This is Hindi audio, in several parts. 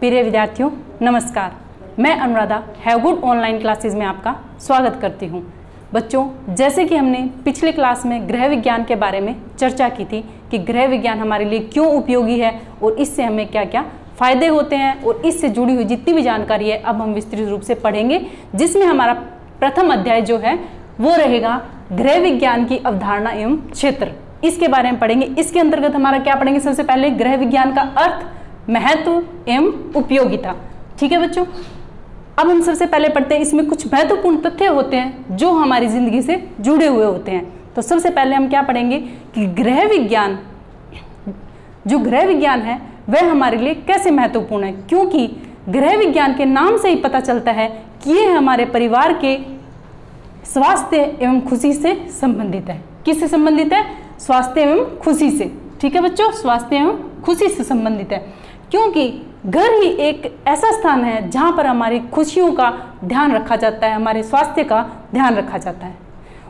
प्रिय विद्यार्थियों, नमस्कार। मैं Anuradha have good online classes में आपका स्वागत करती हूं। बच्चों, जैसे कि हमने पिछले क्लास में गृह विज्ञान के बारे में चर्चा की थी कि गृह विज्ञान हमारे लिए क्यों उपयोगी है और इससे हमें क्या क्या फायदे होते हैं, और इससे जुड़ी हुई जितनी भी जानकारी है अब हम विस्तृत रूप से पढ़ेंगे, जिसमें हमारा प्रथम अध्याय जो है वो रहेगा गृह विज्ञान की अवधारणा एवं क्षेत्र। इसके बारे में पढ़ेंगे। इसके अंतर्गत हमारा क्या पढ़ेंगे? सबसे पहले गृह विज्ञान का अर्थ, महत्व एवं उपयोगिता। ठीक है बच्चों, अब हम सबसे पहले पढ़ते हैं। इसमें कुछ महत्वपूर्ण तथ्य होते हैं जो हमारी जिंदगी से जुड़े हुए होते हैं। तो सबसे पहले हम क्या पढ़ेंगे कि गृह विज्ञान, जो गृह विज्ञान है वह हमारे लिए कैसे महत्वपूर्ण है, क्योंकि गृह विज्ञान के नाम से ही पता चलता है कि यह हमारे परिवार के स्वास्थ्य एवं खुशी से संबंधित है। किससे संबंधित है? स्वास्थ्य एवं खुशी से। ठीक है बच्चों, स्वास्थ्य एवं खुशी से संबंधित है, क्योंकि घर ही एक ऐसा स्थान है जहां पर हमारी खुशियों का ध्यान रखा जाता है, हमारे स्वास्थ्य का ध्यान रखा जाता है।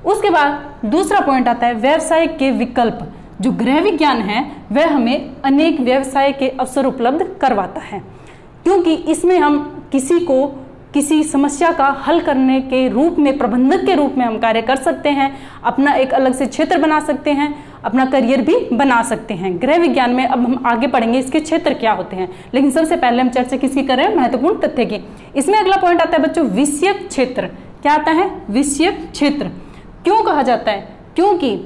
उसके बाद दूसरा पॉइंट आता है व्यवसाय के विकल्प। जो गृह विज्ञान है वह हमें अनेक व्यवसाय के अवसर उपलब्ध करवाता है, क्योंकि इसमें हम किसी समस्या का हल करने के रूप में, प्रबंधक के रूप में हम कार्य कर सकते हैं, अपना एक अलग से क्षेत्र बना सकते हैं, अपना करियर भी बना सकते हैं गृह विज्ञान में। अब हम आगे पढ़ेंगे इसके क्षेत्र क्या होते हैं, लेकिन सबसे पहले हम चर्चा किसकी कर रहे हैं? महत्वपूर्ण तथ्य की। इसमें अगला पॉइंट आता है बच्चों विषयक क्षेत्र। क्या आता है? विषयक क्षेत्र। क्यों कहा जाता है? क्योंकि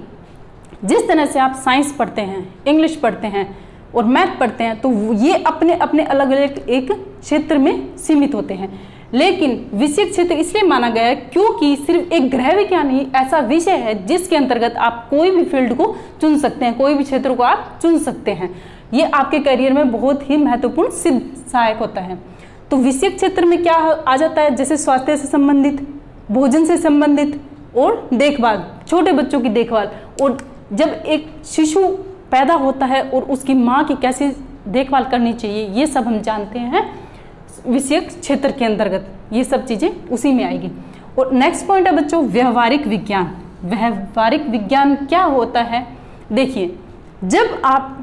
जिस तरह से आप साइंस पढ़ते हैं, इंग्लिश पढ़ते हैं और मैथ पढ़ते हैं, तो ये अपने अपने अलग अलग एक क्षेत्र में सीमित होते हैं, लेकिन विषयक क्षेत्र इसलिए माना गया है क्योंकि सिर्फ एक गृह विज्ञान ही ऐसा विषय है जिसके अंतर्गत आप कोई भी फील्ड को चुन सकते हैं, कोई भी क्षेत्र को आप चुन सकते हैं। ये आपके करियर में बहुत ही महत्वपूर्ण सिद्ध सहायक होता है। तो विषयक क्षेत्र में क्या आ जाता है? जैसे स्वास्थ्य से संबंधित, भोजन से संबंधित और देखभाल, छोटे बच्चों की देखभाल, और जब एक शिशु पैदा होता है और उसकी माँ की कैसे देखभाल करनी चाहिए, ये सब हम जानते हैं विषयक क्षेत्र के अंतर्गत। ये सब चीजें उसी में आएगी। और नेक्स्ट पॉइंट है बच्चों व्यवहारिक विज्ञान। व्यवहारिक विज्ञान क्या होता है? देखिए, जब आप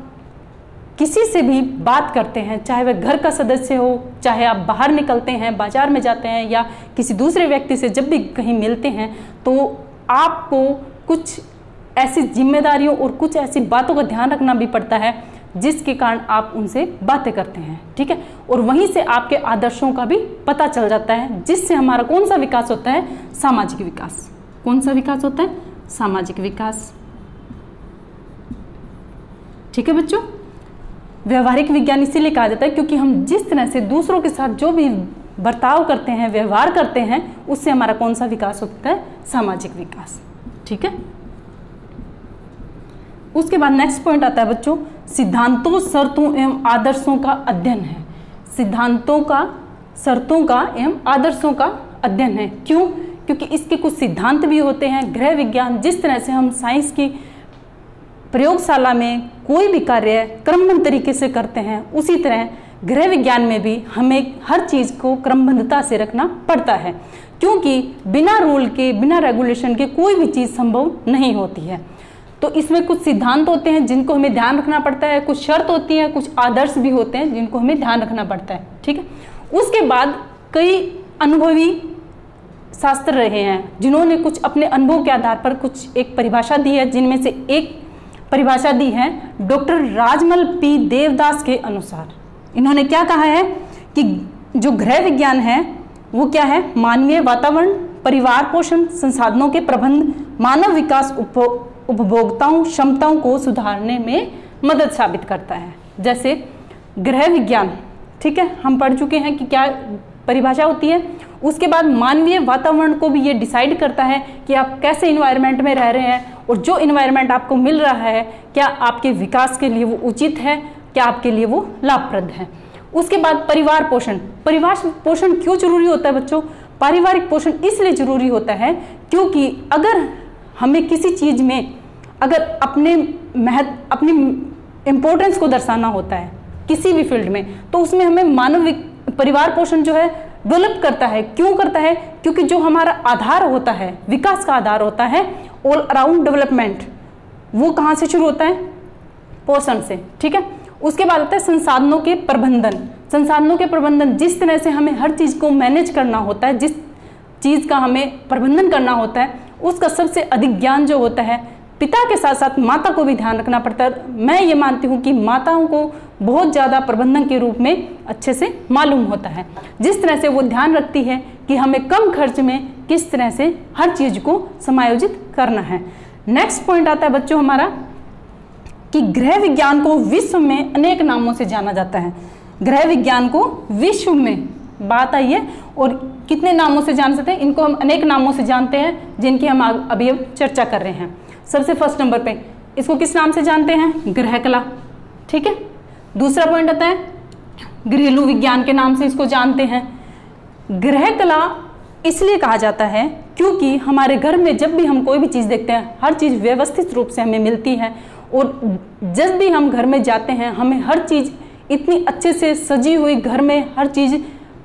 किसी से भी बात करते हैं, चाहे वह घर का सदस्य हो, चाहे आप बाहर निकलते हैं, बाजार में जाते हैं, या किसी दूसरे व्यक्ति से जब भी कहीं मिलते हैं, तो आपको कुछ ऐसी जिम्मेदारियों और कुछ ऐसी बातों का ध्यान रखना भी पड़ता है जिसके कारण आप उनसे बातें करते हैं। ठीक है, और वहीं से आपके आदर्शों का भी पता चल जाता है, जिससे हमारा कौन सा विकास होता है? सामाजिक विकास। कौन सा विकास होता है? सामाजिक विकास। ठीक है बच्चों, व्यवहारिक विज्ञान इसीलिए कहा जाता है क्योंकि हम जिस तरह से दूसरों के साथ जो भी बर्ताव करते हैं, व्यवहार करते हैं, उससे हमारा कौन सा विकास होता है? सामाजिक विकास। ठीक है, उसके बाद नेक्स्ट पॉइंट आता है बच्चों सिद्धांतों, शर्तों एवं आदर्शों का अध्ययन है। सिद्धांतों का, शर्तों का एवं आदर्शों का अध्ययन है। क्यों? क्योंकि इसके कुछ सिद्धांत भी होते हैं। गृह विज्ञान, जिस तरह से हम साइंस की प्रयोगशाला में कोई भी कार्य क्रमबद्ध तरीके से करते हैं, उसी तरह गृह विज्ञान में भी हमें हर चीज को क्रमबद्धता से रखना पड़ता है, क्योंकि बिना रूल के, बिना रेगुलेशन के कोई भी चीज संभव नहीं होती है। तो इसमें कुछ सिद्धांत होते हैं जिनको हमें ध्यान रखना पड़ता है, कुछ शर्त होती है, कुछ आदर्श भी होते हैं जिनको हमें ध्यान रखना पड़ता है। ठीक है, उसके बाद कई अनुभवी शास्त्र रहे हैं जिन्होंने कुछ अपने अनुभव के आधार पर कुछ एक परिभाषा दी है, जिनमें से एक परिभाषा दी है डॉक्टर राजमल पी देवदास के अनुसार। इन्होंने क्या कहा है कि जो गृह विज्ञान है वो क्या है? मानवीय वातावरण, परिवार पोषण, संसाधनों के प्रबंध, मानव विकास, उपभोक्ताओं, क्षमताओं को सुधारने में मदद साबित करता है। जैसे गृह विज्ञान, ठीक है, हम पढ़ चुके हैं कि क्या परिभाषा होती है। उसके बाद मानवीय वातावरण को भी ये डिसाइड करता है कि आप कैसे इन्वायरमेंट में रह रहे हैं, और जो इन्वायरमेंट आपको मिल रहा है क्या आपके विकास के लिए वो उचित है, क्या आपके लिए वो लाभप्रद है। उसके बाद परिवार पोषण। परिवार पोषण क्यों जरूरी होता है बच्चों? पारिवारिक पोषण इसलिए जरूरी होता है क्योंकि अगर हमें किसी चीज में अगर अपनी इंपॉर्टेंस को दर्शाना होता है किसी भी फील्ड में, तो उसमें हमें परिवार पोषण जो है डेवलप करता है। क्यों करता है? क्योंकि जो हमारा आधार होता है, विकास का आधार होता है, ऑल अराउंड डेवलपमेंट, वो कहाँ से शुरू होता है? पोषण से। ठीक है, उसके बाद आता है संसाधनों के प्रबंधन। संसाधनों के प्रबंधन, जिस तरह से हमें हर चीज़ को मैनेज करना होता है, जिस चीज़ का हमें प्रबंधन करना होता है, उसका सबसे अधिक ज्ञान जो होता है पिता के साथ साथ माता को भी ध्यान रखना पड़ता है। मैं ये मानती हूँ कि माताओं को बहुत ज़्यादा प्रबंधन के रूप में अच्छे से मालूम होता है, जिस तरह से वो ध्यान रखती है कि हमें कम खर्च में किस तरह से हर चीज़ को समायोजित करना है। नेक्स्ट पॉइंट आता है बच्चों हमारा कि गृह विज्ञान को विश्व में अनेक नामों से जाना जाता है। गृह विज्ञान को विश्व में बात आई है और कितने नामों से जान सकते हैं, इनको हम अनेक नामों से जानते हैं जिनकी हम अभी अब चर्चा कर रहे हैं। सबसे फर्स्ट नंबर पे इसको किस नाम से जानते हैं? गृह कला, ठीक है। दूसरा पॉइंट आता है घरेलू विज्ञान के नाम से इसको जानते हैं। गृह कला इसलिए कहा जाता है क्योंकि हमारे घर में जब भी हम कोई भी चीज़ देखते हैं हर चीज़ व्यवस्थित रूप से हमें मिलती है, और जब भी हम घर में जाते हैं हमें हर चीज़ इतनी अच्छे से सजी हुई, घर में हर चीज़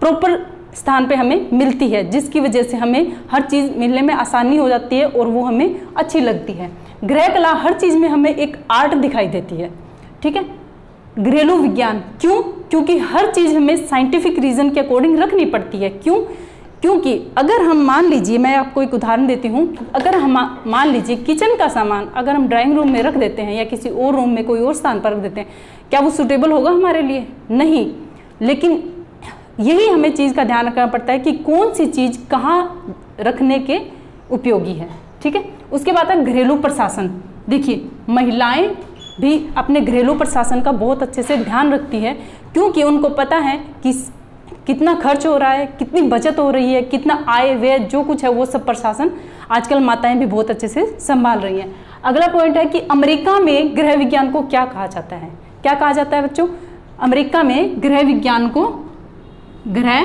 प्रॉपर स्थान पे हमें मिलती है, जिसकी वजह से हमें हर चीज़ मिलने में आसानी हो जाती है और वो हमें अच्छी लगती है। गृह कला हर चीज़ में हमें एक आर्ट दिखाई देती है, ठीक है। घरेलू विज्ञान क्यों? क्योंकि हर चीज़ हमें साइंटिफिक रीज़न के अकॉर्डिंग रखनी पड़ती है। क्यों? क्योंकि अगर हम मान लीजिए, मैं आपको एक उदाहरण देती हूँ, अगर हम मान लीजिए किचन का सामान अगर हम ड्राइंग रूम में रख देते हैं या किसी और रूम में कोई और स्थान पर रख देते हैं, क्या वो सूटेबल होगा हमारे लिए? नहीं। लेकिन यही हमें चीज़ का ध्यान रखना पड़ता है कि कौन सी चीज़ कहाँ रखने के उपयोगी है, ठीक है। उसके बाद है घरेलू प्रशासन। देखिए महिलाएं भी अपने घरेलू प्रशासन का बहुत अच्छे से ध्यान रखती है, क्योंकि उनको पता है कि कितना खर्च हो रहा है, कितनी बचत हो रही है, कितना आय व्यय जो कुछ है वो सब प्रशासन आजकल माताएं भी बहुत अच्छे से संभाल रही हैं। अगला पॉइंट है कि अमेरिका में गृह विज्ञान को क्या कहा जाता है? क्या कहा जाता है बच्चों? अमेरिका में गृह विज्ञान को गृह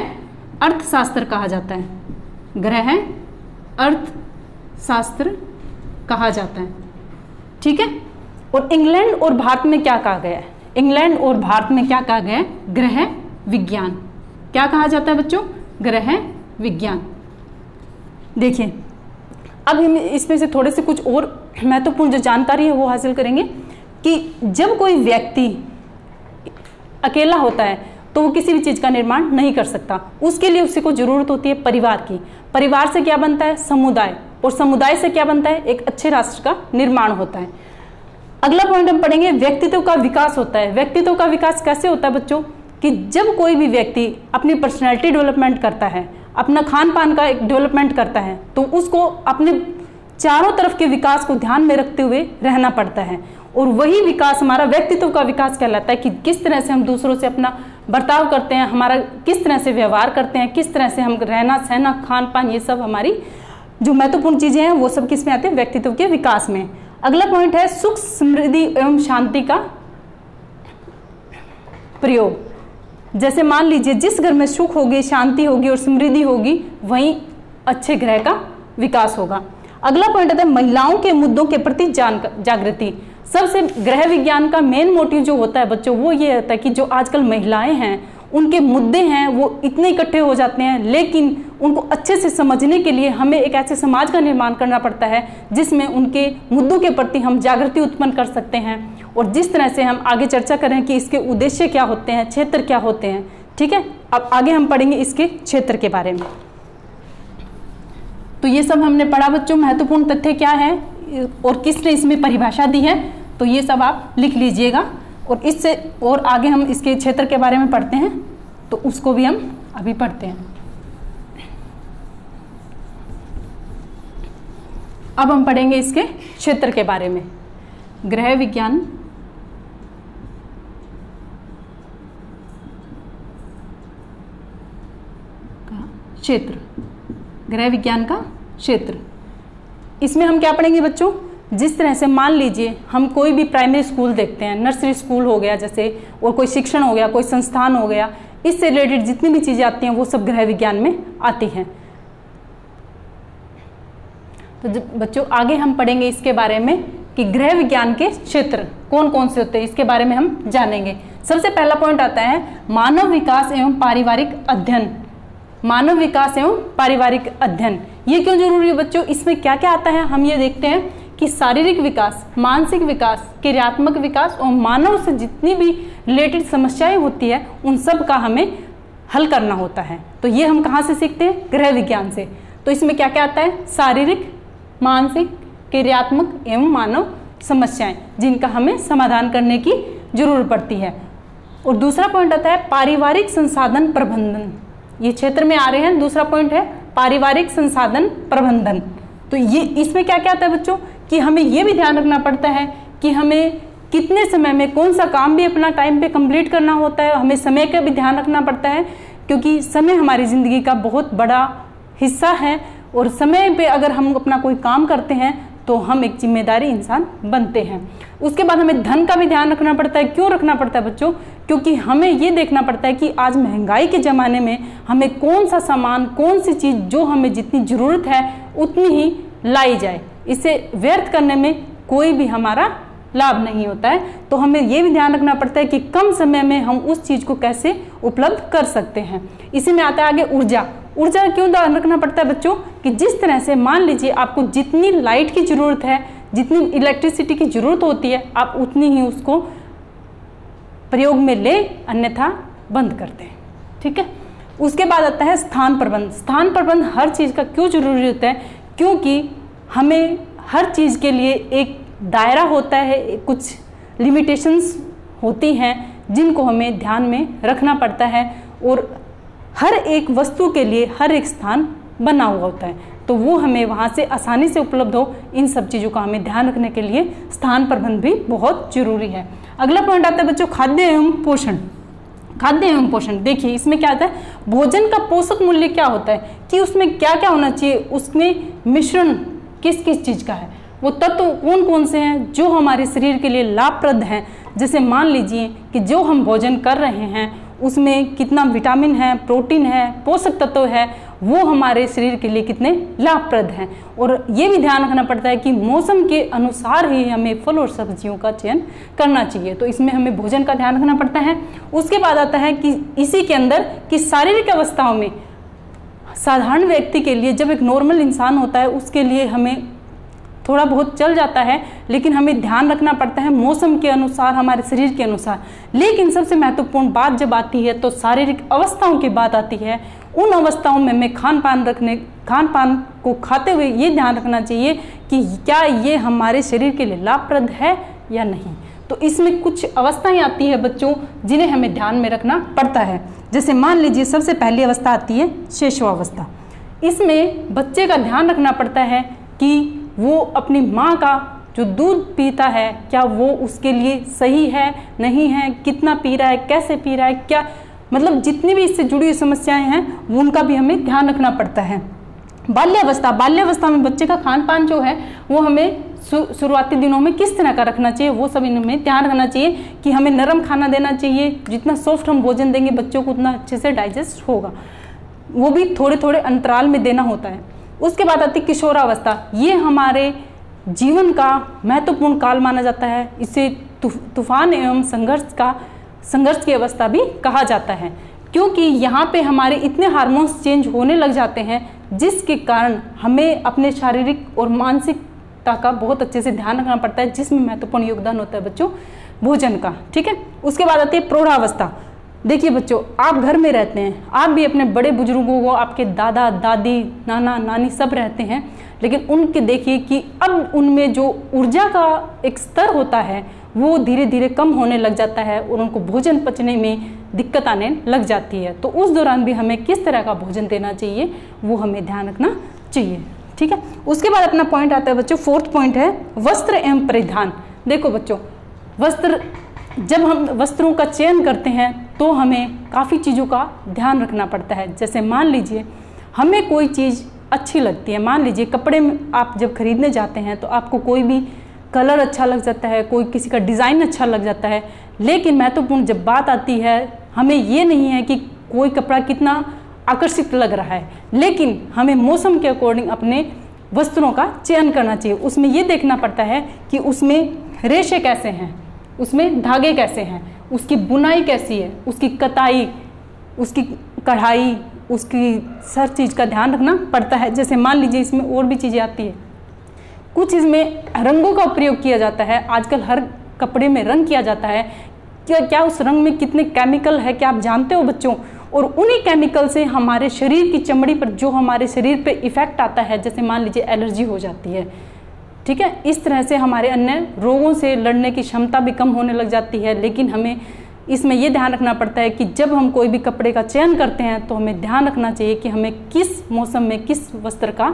अर्थशास्त्र कहा जाता है। गृह अर्थशास्त्र कहा जाता है, ठीक है। और इंग्लैंड और भारत में क्या कहा गया है? इंग्लैंड और भारत में क्या कहा गया है? गृह विज्ञान। क्या कहा जाता है बच्चों? गृह विज्ञान। देखिए अब हम इसमें से थोड़े से कुछ और महत्वपूर्ण जो जानकारी है वो हासिल करेंगे कि जब कोई व्यक्ति अकेला होता है तो वो किसी भी चीज़ का निर्माण नहीं कर सकता, उसके लिए उसी को जरूरत होती है परिवार की। परिवार से क्या बनता है? समुदाय, और समुदाय से क्या बनता है? एक अच्छे राष्ट्र का निर्माण होता है। अगला पॉइंट हम पढ़ेंगे व्यक्तित्व का विकास होता है। व्यक्तित्व का विकास कैसे होता है बच्चों? कि जब कोई भी व्यक्ति अपनी पर्सनैलिटी डेवलपमेंट करता है, अपना खान पान का एक डेवलपमेंट करता है, तो उसको अपने चारों तरफ के विकास को ध्यान में रखते हुए रहना पड़ता है, और वही विकास हमारा व्यक्तित्व का विकास कहलाता है कि किस तरह से हम दूसरों से अपना बर्ताव करते हैं, हमारा किस तरह से व्यवहार करते हैं, किस तरह से हम रहना सहना खान पान, ये सब हमारी जो महत्वपूर्ण चीज़ें हैं वो सब किस में आते हैं? व्यक्तित्व के विकास में। अगला पॉइंट है सुख समृद्धि एवं शांति का प्रयोग। जैसे मान लीजिए जिस घर में सुख होगी, शांति होगी और समृद्धि होगी, वहीं अच्छे ग्रह का विकास होगा। अगला पॉइंट आता है महिलाओं के मुद्दों के प्रति जागृति। सबसे गृह विज्ञान का मेन मोटिव जो होता है बच्चों वो ये होता है कि जो आजकल महिलाएं हैं उनके मुद्दे हैं वो इतने इकट्ठे हो जाते हैं, लेकिन उनको अच्छे से समझने के लिए हमें एक ऐसे समाज का निर्माण करना पड़ता है जिसमें उनके मुद्दों के प्रति हम जागृति उत्पन्न कर सकते हैं, और जिस तरह से हम आगे चर्चा करें कि इसके उद्देश्य क्या होते हैं, क्षेत्र क्या होते हैं, ठीक है। अब आगे हम पढ़ेंगे इसके क्षेत्र के बारे में। तो ये सब हमने पढ़ा बच्चों, महत्वपूर्ण तथ्य क्या है और किसने इसमें परिभाषा दी है, तो ये सब आप लिख लीजिएगा। और इससे और आगे हम इसके क्षेत्र के बारे में पढ़ते हैं, तो उसको भी हम अभी पढ़ते हैं। अब हम पढ़ेंगे इसके क्षेत्र के बारे में। गृह विज्ञान का क्षेत्र, गृह विज्ञान का क्षेत्र, इसमें हम क्या पढ़ेंगे बच्चों? जिस तरह से मान लीजिए हम कोई भी प्राइमरी स्कूल देखते हैं, नर्सरी स्कूल हो गया जैसे, और कोई शिक्षण हो गया, कोई संस्थान हो गया, इससे रिलेटेड जितनी भी चीज़ें आती हैं वो सब गृह विज्ञान में आती हैं। तो बच्चों आगे हम पढ़ेंगे इसके बारे में कि गृह विज्ञान के क्षेत्र कौन कौन से होते हैं, इसके बारे में हम जानेंगे। सबसे पहला पॉइंट आता है मानव विकास एवं पारिवारिक अध्ययन। मानव विकास एवं पारिवारिक अध्ययन ये क्यों जरूरी है बच्चों? इसमें क्या क्या आता है हम ये देखते हैं कि शारीरिक विकास, मानसिक विकास, क्रियात्मक विकास और मानव से जितनी भी रिलेटेड समस्याएं होती है उन सब का हमें हल करना होता है। तो ये हम कहाँ से सीखते हैं? गृह विज्ञान से। तो इसमें क्या क्या आता है? शारीरिक, मानसिक, क्रियात्मक एवं मानव समस्याएं जिनका हमें समाधान करने की जरूरत पड़ती है। और दूसरा पॉइंट आता है पारिवारिक संसाधन प्रबंधन। ये क्षेत्र में आ रहे हैं। दूसरा पॉइंट है पारिवारिक संसाधन प्रबंधन। तो ये इसमें क्या क्या आता है बच्चों कि हमें ये भी ध्यान रखना पड़ता है कि हमें कितने समय में कौन सा काम भी अपना टाइम पे कंप्लीट करना होता है। हमें समय का भी ध्यान रखना पड़ता है क्योंकि समय हमारी ज़िंदगी का बहुत बड़ा हिस्सा है और समय पे अगर हम अपना कोई काम करते हैं तो हम एक जिम्मेदारी इंसान बनते हैं। उसके बाद हमें धन का भी ध्यान रखना पड़ता है। क्यों रखना पड़ता है बच्चों? क्योंकि हमें ये देखना पड़ता है कि आज महंगाई के ज़माने में हमें कौन सा सामान, कौन सी चीज़ जो हमें जितनी ज़रूरत है उतनी ही लाई जाए। इसे व्यर्थ करने में कोई भी हमारा लाभ नहीं होता है। तो हमें ये भी ध्यान रखना पड़ता है कि कम समय में हम उस चीज़ को कैसे उपलब्ध कर सकते हैं। इसी में आता है आगे ऊर्जा। ऊर्जा का क्यों ध्यान रखना पड़ता है बच्चों कि जिस तरह से मान लीजिए आपको जितनी लाइट की ज़रूरत है, जितनी इलेक्ट्रिसिटी की ज़रूरत होती है, आप उतनी ही उसको प्रयोग में ले, अन्यथा बंद करते हैं। ठीक है। उसके बाद आता है स्थान प्रबंध। स्थान प्रबंध हर चीज़ का क्यों जरूरी होता है? क्योंकि हमें हर चीज़ के लिए एक दायरा होता है, कुछ लिमिटेशंस होती हैं जिनको हमें ध्यान में रखना पड़ता है और हर एक वस्तु के लिए हर एक स्थान बना हुआ होता है। तो वो हमें वहाँ से आसानी से उपलब्ध हो, इन सब चीज़ों का हमें ध्यान रखने के लिए स्थान प्रबंध भी बहुत जरूरी है। अगला पॉइंट आता है बच्चों खाद्य एवं पोषण। खाद्य एवं पोषण, देखिए इसमें क्या आता है? भोजन का पोषक मूल्य क्या होता है कि उसमें क्या क्या होना चाहिए, उसमें मिश्रण किस किस चीज़ का है, वो तत्व कौन कौन से हैं जो हमारे शरीर के लिए लाभप्रद हैं। जैसे मान लीजिए कि जो हम भोजन कर रहे हैं उसमें कितना विटामिन है, प्रोटीन है, पोषक तत्व है, वो हमारे शरीर के लिए कितने लाभप्रद हैं। और ये भी ध्यान रखना पड़ता है कि मौसम के अनुसार ही हमें फल और सब्जियों का चयन करना चाहिए। तो इसमें हमें भोजन का ध्यान रखना पड़ता है। उसके बाद आता है कि इसी के अंदर कि शारीरिक अवस्थाओं में साधारण व्यक्ति के लिए, जब एक नॉर्मल इंसान होता है उसके लिए हमें थोड़ा बहुत चल जाता है, लेकिन हमें ध्यान रखना पड़ता है मौसम के अनुसार, हमारे शरीर के अनुसार। लेकिन सबसे महत्वपूर्ण बात जब आती है तो शारीरिक अवस्थाओं की बात आती है। उन अवस्थाओं में हमें खान पान को खाते हुए ये ध्यान रखना चाहिए कि क्या ये हमारे शरीर के लिए लाभप्रद है या नहीं। तो इसमें कुछ अवस्थाएं आती है बच्चों जिन्हें हमें ध्यान में रखना पड़ता है। जैसे मान लीजिए सबसे पहली अवस्था आती है शैशवावस्था। इसमें बच्चे का ध्यान रखना पड़ता है कि वो अपनी माँ का जो दूध पीता है क्या वो उसके लिए सही है, नहीं है, कितना पी रहा है, कैसे पी रहा है, क्या मतलब जितनी भी इससे जुड़ी हुई समस्याएं हैं वो उनका भी हमें ध्यान रखना पड़ता है। बाल्यावस्था में बच्चे का खान पान जो है वो हमें शुरुआती दिनों में किस तरह का रखना चाहिए, वो सब इनमें ध्यान रखना चाहिए कि हमें नरम खाना देना चाहिए। जितना सॉफ्ट हम भोजन देंगे बच्चों को उतना अच्छे से डाइजेस्ट होगा, वो भी थोड़े थोड़े अंतराल में देना होता है। उसके बाद आती है किशोरावस्था। ये हमारे जीवन का महत्वपूर्ण काल माना जाता है। इसे तूफान एवं संघर्ष की अवस्था भी कहा जाता है, क्योंकि यहाँ पे हमारे इतने हार्मोन्स चेंज होने लग जाते हैं जिसके कारण हमें अपने शारीरिक और मानसिकता का बहुत अच्छे से ध्यान रखना पड़ता है, जिसमें महत्वपूर्ण योगदान होता है बच्चों भोजन का। ठीक है। उसके बाद आती है प्रौढ़ावस्था। देखिए बच्चों, आप घर में रहते हैं, आप भी अपने बड़े बुजुर्गों को, आपके दादा दादी, नाना नानी सब रहते हैं, लेकिन उनके देखिए कि अब उनमें जो ऊर्जा का एक स्तर होता है वो धीरे धीरे कम होने लग जाता है और उनको भोजन पचने में दिक्कत आने लग जाती है। तो उस दौरान भी हमें किस तरह का भोजन देना चाहिए वो हमें ध्यान रखना चाहिए। ठीक है। उसके बाद अपना पॉइंट आता है बच्चों, फोर्थ पॉइंट है वस्त्र एवं परिधान। देखो बच्चों, जब हम वस्त्रों का चयन करते हैं तो हमें काफ़ी चीज़ों का ध्यान रखना पड़ता है। जैसे मान लीजिए हमें कोई चीज़ अच्छी लगती है, मान लीजिए कपड़े में आप जब खरीदने जाते हैं तो आपको कोई भी कलर अच्छा लग जाता है, कोई किसी का डिज़ाइन अच्छा लग जाता है, लेकिन महत्वपूर्ण जब बात आती है हमें ये नहीं है कि कोई कपड़ा कितना आकर्षित लग रहा है, लेकिन हमें मौसम के अकॉर्डिंग अपने वस्त्रों का चयन करना चाहिए। उसमें ये देखना पड़ता है कि उसमें रेशे कैसे हैं, उसमें धागे कैसे हैं, उसकी बुनाई कैसी है, उसकी कताई, उसकी कढ़ाई, उसकी हर चीज़ का ध्यान रखना पड़ता है। जैसे मान लीजिए इसमें और भी चीज़ें आती है कुछ इसमें रंगों का प्रयोग किया जाता है। आजकल हर कपड़े में रंग किया जाता है। क्या उस रंग में कितने केमिकल है क्या आप जानते हो बच्चों? और उन्हीं केमिकल से हमारे शरीर की चमड़ी पर जो हमारे शरीर पे इफेक्ट आता है, जैसे मान लीजिए एलर्जी हो जाती है, ठीक है। इस तरह से हमारे अन्य रोगों से लड़ने की क्षमता भी कम होने लग जाती है। लेकिन हमें इसमें यह ध्यान रखना पड़ता है कि जब हम कोई भी कपड़े का चयन करते हैं तो हमें ध्यान रखना चाहिए कि हमें किस मौसम में किस वस्त्र का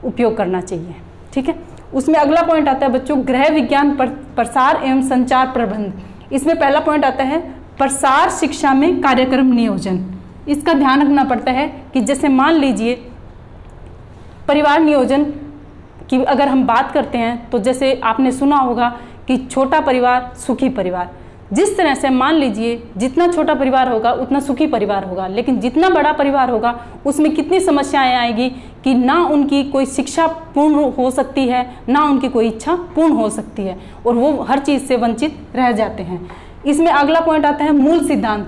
उपयोग करना चाहिए, ठीक है। उसमें अगला पॉइंट आता है बच्चों गृह विज्ञान प्रसार एवं संचार प्रबंध। इसमें पहला पॉइंट आता है प्रसार शिक्षा में कार्यक्रम नियोजन। इसका ध्यान रखना पड़ता है कि जैसे मान लीजिए परिवार नियोजन की अगर हम बात करते हैं तो जैसे आपने सुना होगा कि छोटा परिवार सुखी परिवार। जिस तरह से मान लीजिए जितना छोटा परिवार होगा उतना सुखी परिवार होगा, लेकिन जितना बड़ा परिवार होगा उसमें कितनी समस्याएं आएगी कि ना उनकी कोई शिक्षा पूर्ण हो सकती है, ना उनकी कोई इच्छा पूर्ण हो सकती है, और वो हर चीज़ से वंचित रह जाते हैं। इसमें अगला पॉइंट आता है मूल सिद्धांत,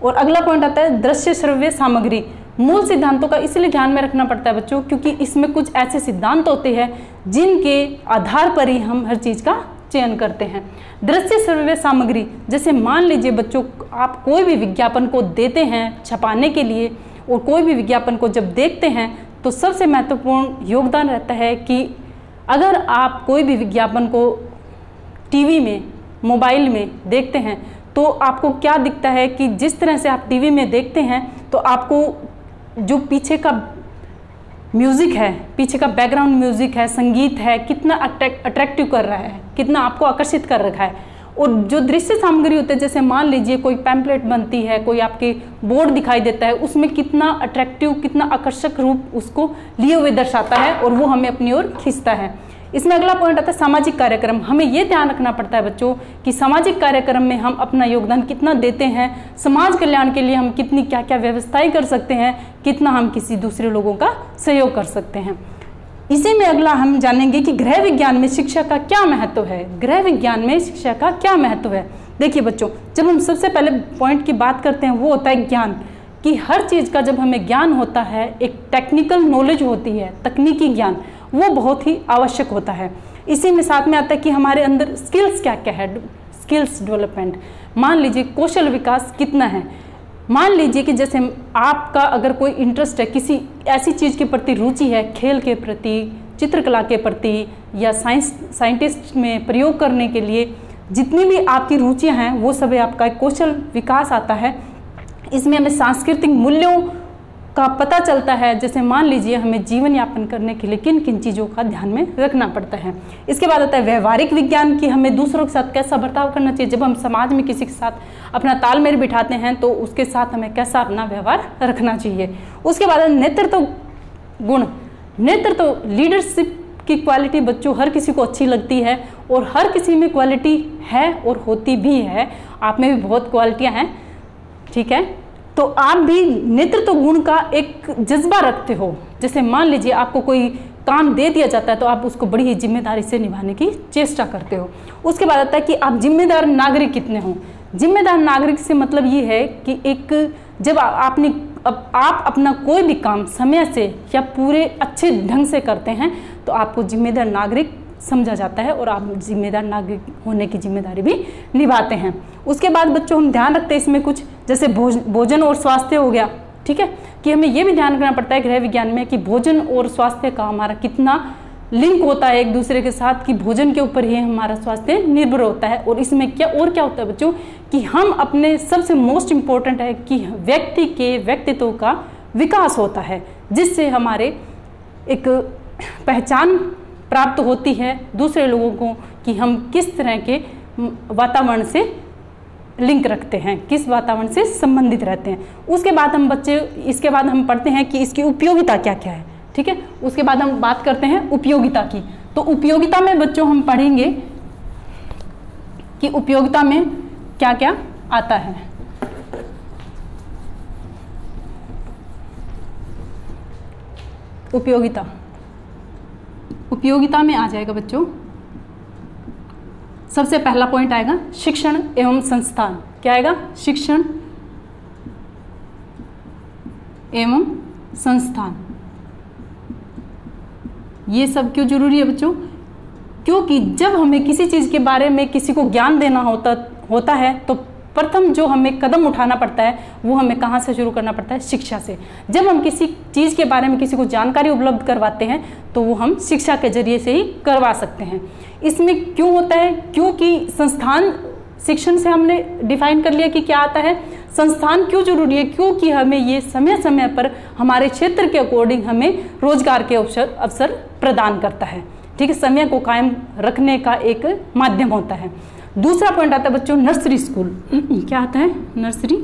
और अगला पॉइंट आता है दृश्य श्रव्य सामग्री। मूल सिद्धांतों का इसलिए ध्यान में रखना पड़ता है बच्चों क्योंकि इसमें कुछ ऐसे सिद्धांत होते हैं जिनके आधार पर ही हम हर चीज़ का चयन करते हैं। दृश्य श्रव्य सामग्री, जैसे मान लीजिए बच्चों आप कोई भी विज्ञापन को देते हैं छपाने के लिए, और कोई भी विज्ञापन को जब देखते हैं तो सबसे महत्वपूर्ण योगदान रहता है कि अगर आप कोई भी विज्ञापन को टीवी में मोबाइल में देखते हैं तो आपको क्या दिखता है कि जिस तरह से आप टीवी में देखते हैं तो आपको जो पीछे का म्यूज़िक है, पीछे का बैकग्राउंड म्यूज़िक है, संगीत है, कितना अट्रैक्टिव कर रहा है, कितना आपको आकर्षित कर रखा है। और जो दृश्य सामग्री होते हैं, जैसे मान लीजिए कोई पैम्पलेट बनती है, कोई आपके बोर्ड दिखाई देता है, उसमें कितना अट्रैक्टिव, कितना आकर्षक रूप उसको लिए हुए दर्शाता है और वो हमें अपनी ओर खींचता है। इसमें अगला पॉइंट आता है सामाजिक कार्यक्रम। हमें ये ध्यान रखना पड़ता है बच्चों कि सामाजिक कार्यक्रम में हम अपना योगदान कितना देते हैं, समाज कल्याण के लिए हम कितनी क्या क्या व्यवस्थाएं कर सकते हैं, कितना हम किसी दूसरे लोगों का सहयोग कर सकते हैं। इसी में अगला हम जानेंगे कि गृह विज्ञान में शिक्षा का क्या महत्व है। गृह विज्ञान में शिक्षा का क्या महत्व है? देखिए बच्चों, जब हम सबसे पहले पॉइंट की बात करते हैं वो होता है ज्ञान, कि हर चीज़ का जब हमें ज्ञान होता है, एक टेक्निकल नॉलेज होती है, तकनीकी ज्ञान, वो बहुत ही आवश्यक होता है। इसी में साथ में आता है कि हमारे अंदर स्किल्स क्या क्या है, स्किल्स डेवलपमेंट। मान लीजिए कौशल विकास कितना है। मान लीजिए कि जैसे आपका अगर कोई इंटरेस्ट है, किसी ऐसी चीज़ के प्रति रुचि है, खेल के प्रति, चित्रकला के प्रति, या साइंटिस्ट में प्रयोग करने के लिए जितनी भी आपकी रुचियां हैं वो सब आपका एक कौशल विकास आता है। इसमें हमें सांस्कृतिक मूल्यों का पता चलता है। जैसे मान लीजिए हमें जीवन यापन करने के लिए किन किन चीज़ों का ध्यान में रखना पड़ता है। इसके बाद आता है व्यवहारिक विज्ञान, की हमें दूसरों के साथ कैसा बर्ताव करना चाहिए। जब हम समाज में किसी के साथ अपना तालमेल बिठाते हैं तो उसके साथ हमें कैसा अपना व्यवहार रखना चाहिए। उसके बाद नेतृत्व गुण। नेतृत्व लीडरशिप की क्वालिटी बच्चों हर किसी को अच्छी लगती है, और हर किसी में क्वालिटी है और होती भी है। आप में भी बहुत क्वालिटियाँ हैं, ठीक है। तो आप भी नेतृत्व गुण का एक जज्बा रखते हो। जैसे मान लीजिए आपको कोई काम दे दिया जाता है तो आप उसको बड़ी ही जिम्मेदारी से निभाने की चेष्टा करते हो। उसके बाद आता है कि आप जिम्मेदार नागरिक कितने हो। जिम्मेदार नागरिक से मतलब ये है कि एक जब आप अपना कोई भी काम समय से या पूरे अच्छे ढंग से करते हैं तो आपको जिम्मेदार नागरिक समझा जाता है, और आप जिम्मेदार नागरिक होने की जिम्मेदारी भी निभाते हैं। उसके बाद बच्चों हम ध्यान रखते हैं इसमें कुछ, जैसे भोजन और स्वास्थ्य हो गया, ठीक है, कि हमें ये भी ध्यान रखना पड़ता है गृह विज्ञान में कि भोजन और स्वास्थ्य का हमारा कितना लिंक होता है एक दूसरे के साथ, कि भोजन के ऊपर ही हमारा स्वास्थ्य निर्भर होता है। और इसमें क्या होता है बच्चों कि हम अपने सबसे मोस्ट इम्पोर्टेंट है कि व्यक्ति के व्यक्तित्व का विकास होता है, जिससे हमारे एक पहचान प्राप्त होती है दूसरे लोगों को कि हम किस तरह के वातावरण से लिंक रखते हैं, किस वातावरण से संबंधित रहते हैं। उसके बाद हम इसके बाद हम पढ़ते हैं कि इसकी उपयोगिता क्या क्या है, ठीक है। उसके बाद हम बात करते हैं उपयोगिता की। तो उपयोगिता में बच्चों हम पढ़ेंगे कि उपयोगिता में क्या क्या आता है। उपयोगिता में आ जाएगा बच्चों, सबसे पहला पॉइंट आएगा शिक्षण एवं संस्थान। क्या आएगा? शिक्षण एवं संस्थान। ये सब क्यों जरूरी है बच्चों? क्योंकि जब हमें किसी चीज़ के बारे में किसी को ज्ञान देना होता है तो प्रथम जो हमें कदम उठाना पड़ता है वो हमें कहाँ से शुरू करना पड़ता है? शिक्षा से। जब हम किसी चीज़ के बारे में किसी को जानकारी उपलब्ध करवाते हैं तो वो हम शिक्षा के जरिए से ही करवा सकते हैं। इसमें क्यों होता है? क्योंकि संस्थान शिक्षण से हमने डिफाइन कर लिया कि क्या आता है। संस्थान क्यों जरूरी है? क्योंकि हमें ये समय समय पर हमारे क्षेत्र के अकॉर्डिंग हमें रोजगार के अवसर प्रदान करता है। ठीक है, समय को कायम रखने का एक माध्यम होता है। दूसरा पॉइंट आता है बच्चों नर्सरी स्कूल। क्या आता है? नर्सरी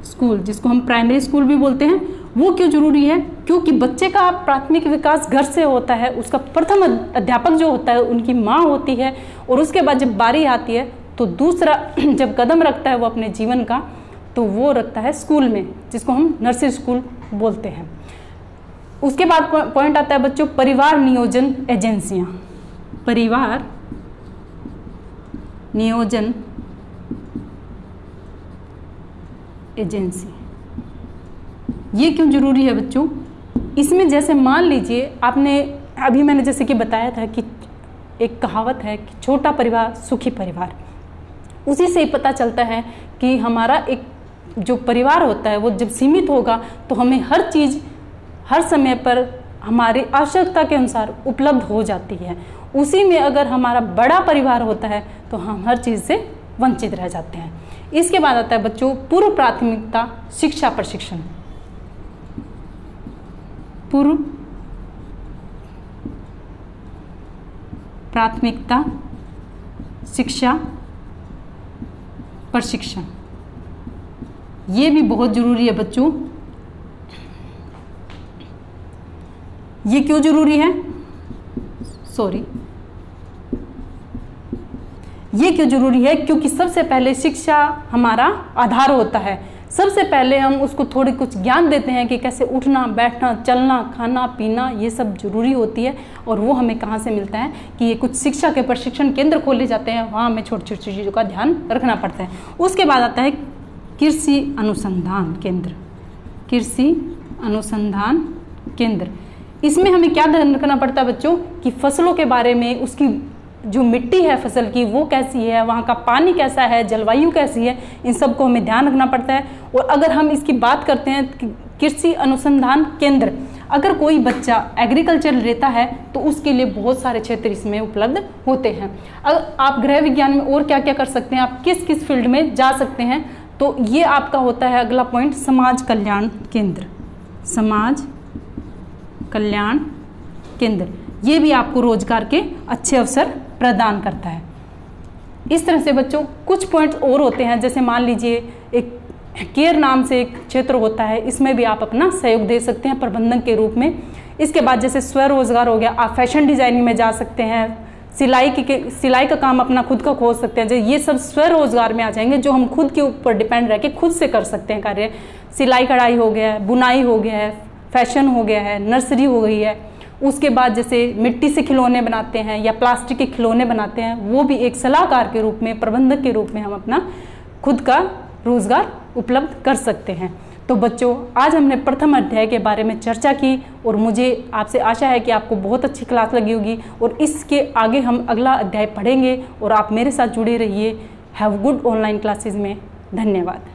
स्कूल, जिसको हम प्राइमरी स्कूल भी बोलते हैं। वो क्यों जरूरी है? क्योंकि बच्चे का प्राथमिक विकास घर से होता है। उसका प्रथम अध्यापक जो होता है उनकी माँ होती है, और उसके बाद जब बारी आती है तो दूसरा जब कदम रखता है वो अपने जीवन का, तो वो रखता है स्कूल में, जिसको हम नर्सरी स्कूल बोलते हैं। उसके बाद पॉइंट आता है बच्चों परिवार नियोजन एजेंसियां। परिवार नियोजन एजेंसी, ये क्यों जरूरी है बच्चों? इसमें जैसे मान लीजिए आपने अभी मैंने जैसे कि बताया था कि एक कहावत है कि छोटा परिवार सुखी परिवार। उसी से ही पता चलता है कि हमारा एक जो परिवार होता है वो जब सीमित होगा तो हमें हर चीज़ हर समय पर हमारी आवश्यकता के अनुसार उपलब्ध हो जाती है। उसी में अगर हमारा बड़ा परिवार होता है तो हम हर चीज़ से वंचित रह जाते हैं। इसके बाद आता है बच्चों पूर्व प्राथमिकता शिक्षा प्रशिक्षण। पूर्व प्राथमिकता शिक्षा प्रशिक्षण, ये भी बहुत जरूरी है बच्चों। ये क्यों जरूरी है? ये क्यों जरूरी है? क्योंकि सबसे पहले शिक्षा हमारा आधार होता है। सबसे पहले हम उसको थोड़ी कुछ ज्ञान देते हैं कि कैसे उठना बैठना चलना खाना पीना ये सब जरूरी होती है। और वो हमें कहाँ से मिलता है कि ये कुछ शिक्षा के प्रशिक्षण केंद्र खोले जाते हैं, वहाँ हमें छोटी छोटी चीज़ों का ध्यान रखना पड़ता है। उसके बाद आता है कृषि अनुसंधान केंद्र। कृषि अनुसंधान केंद्र, इसमें हमें क्या ध्यान रखना पड़ता है बच्चों कि फसलों के बारे में, उसकी जो मिट्टी है फसल की वो कैसी है, वहाँ का पानी कैसा है, जलवायु कैसी है, इन सब को हमें ध्यान रखना पड़ता है। और अगर हम इसकी बात करते हैं कृषि अनुसंधान केंद्र, अगर कोई बच्चा एग्रीकल्चर लेता है तो उसके लिए बहुत सारे क्षेत्र इसमें उपलब्ध होते हैं। अगर आप गृह विज्ञान में और क्या क्या कर सकते हैं, आप किस किस फील्ड में जा सकते हैं, तो ये आपका होता है अगला पॉइंट समाज कल्याण केंद्र। समाज कल्याण केंद्र, ये भी आपको रोजगार के अच्छे अवसर प्रदान करता है। इस तरह से बच्चों कुछ पॉइंट्स और होते हैं, जैसे मान लीजिए एक केयर नाम से एक क्षेत्र होता है, इसमें भी आप अपना सहयोग दे सकते हैं प्रबंधक के रूप में। इसके बाद जैसे स्वरोजगार हो गया, आप फैशन डिजाइनिंग में जा सकते हैं, सिलाई का काम अपना खुद का खोज सकते हैं। ये सब स्वरोजगार में आ जाएंगे, जो हम खुद के ऊपर डिपेंड रह के खुद से कर सकते हैं कार्य। सिलाई कढ़ाई हो गया है, बुनाई हो गया है, फैशन हो गया है, नर्सरी हो गई है। उसके बाद जैसे मिट्टी से खिलौने बनाते हैं या प्लास्टिक के खिलौने बनाते हैं, वो भी एक सलाहकार के रूप में, प्रबंधक के रूप में हम अपना खुद का रोजगार उपलब्ध कर सकते हैं। तो बच्चों, आज हमने प्रथम अध्याय के बारे में चर्चा की और मुझे आपसे आशा है कि आपको बहुत अच्छी क्लास लगी होगी और इसके आगे हम अगला अध्याय पढ़ेंगे और आप मेरे साथ जुड़े रहिए हैव गुड ऑनलाइन क्लासेस में। धन्यवाद।